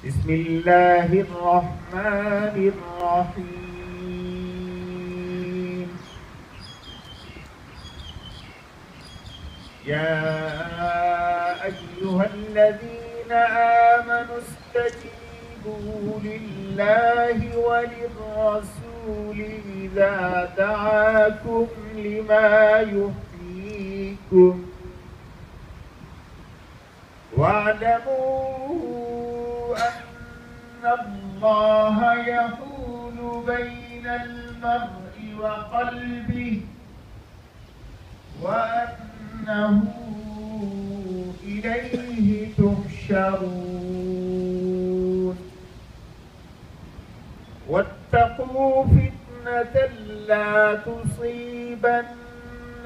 بسم اللہ الرحمن الرحیم یا ایہا الذین آمنوا استجیبوا للہ وللرسول اذا دعاکم لما یحییکم واعلموا أن الله يحول بين المرء وقلبه وأنه إليه تحشرون واتقوا فتنة لا تصيبن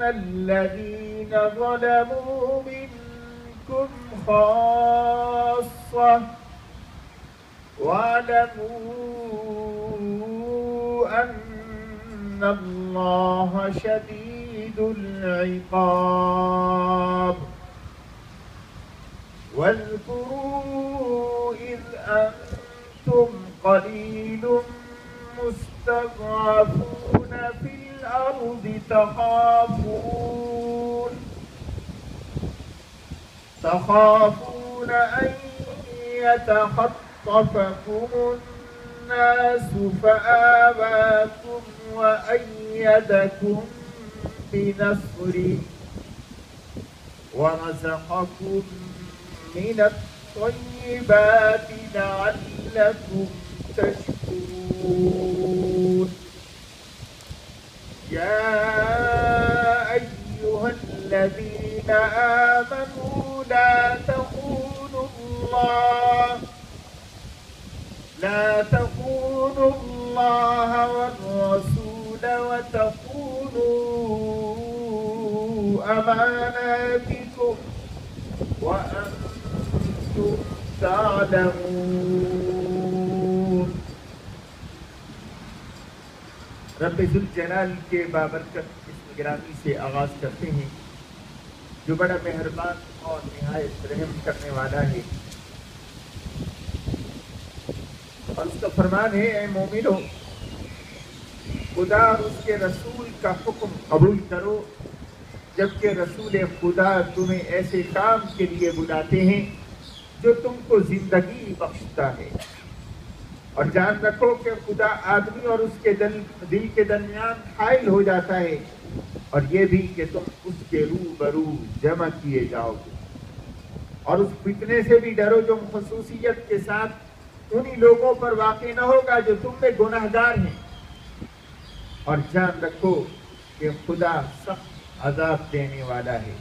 الذين ظلموا منكم خاصة واعلموا أن الله شديد العقاب واذكروا إذ أنتم قليل مستضعفون في الأرض تخافون أن يتخطفكم الناس فآواكم وأيدكم بنصره ورزقكم من الطيبات لعلكم تشكرون يا أيها الذين آمنوا لا تخونوا الله والرسول وتخونوا أماناتكم وأنتم تعلمون. رب ذوالجلال کے بابرکت اسم گرامی سے آغاز کرتے ہیں جو بڑا مہربان اور نہایت رحم کرنے والا ہے. اور اس کا فرمان ہے اے مومنو خدا اور اس کے رسول کا حکم قبول کرو جبکہ رسول خدا تمہیں ایسے کام کے لیے بلاتے ہیں جو تم کو زندگی بخشتا ہے. اور جان رکھو کہ خدا آدمی اور اس کے دل کے درمیان حائل ہو جاتا ہے اور یہ بھی کہ تم اس کے روبرو جمع کیے جاؤ گے. اور اس فتنے سے بھی ڈرو جو خصوصیت کے ساتھ انہی لوگوں پر واقع نہ ہوگا جو تم میں گناہگار ہیں. اور جان رکھو کہ خدا سخت عذاب دینے والا ہے.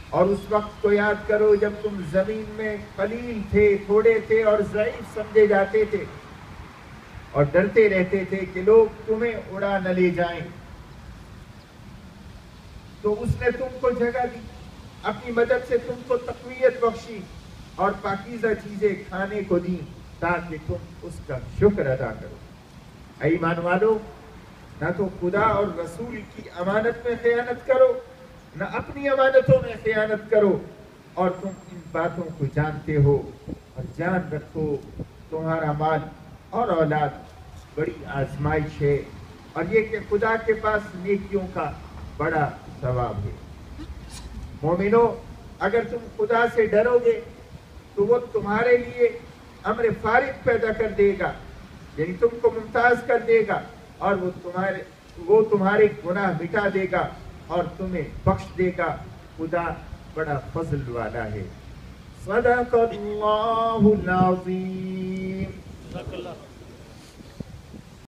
اور اس وقت کو یاد کرو جب تم زمین میں قلیل تھے، تھوڑے تھے اور ضعیف سمجھے جاتے تھے اور ڈرتے رہتے تھے کہ لوگ تمہیں اڑا نہ لے جائیں. تو اس نے تم کو جگہ دی، اپنی مدد سے تم کو تقویت بخشی اور پاکیزہ چیزیں کھانے کو دی تاکہ تم اس کا شکر ادا کرو. اے ایمان والو، نہ تو خدا اور رسول کی امانت میں خیانت کرو نہ اپنی امانتوں میں خیانت کرو. اور تم ان باتوں کو جانتے ہو. اور جان رکھو تمہارا مال اور اولاد بڑی آزمائش ہے اور یہ کہ خدا کے پاس نیکیوں کا بڑا ثواب ہے. مومنو اگر تم خدا سے ڈرو گے تو وہ تمہارے لیے امر فارغ پیدا کر دے گا، یعنی تم کو ممتاز کر دے گا اور وہ تمہارے گناہ مٹا دے گا اور تمہیں بخش دے گا. خدا بڑا فضل والا ہے. صدق اللہ العظیم.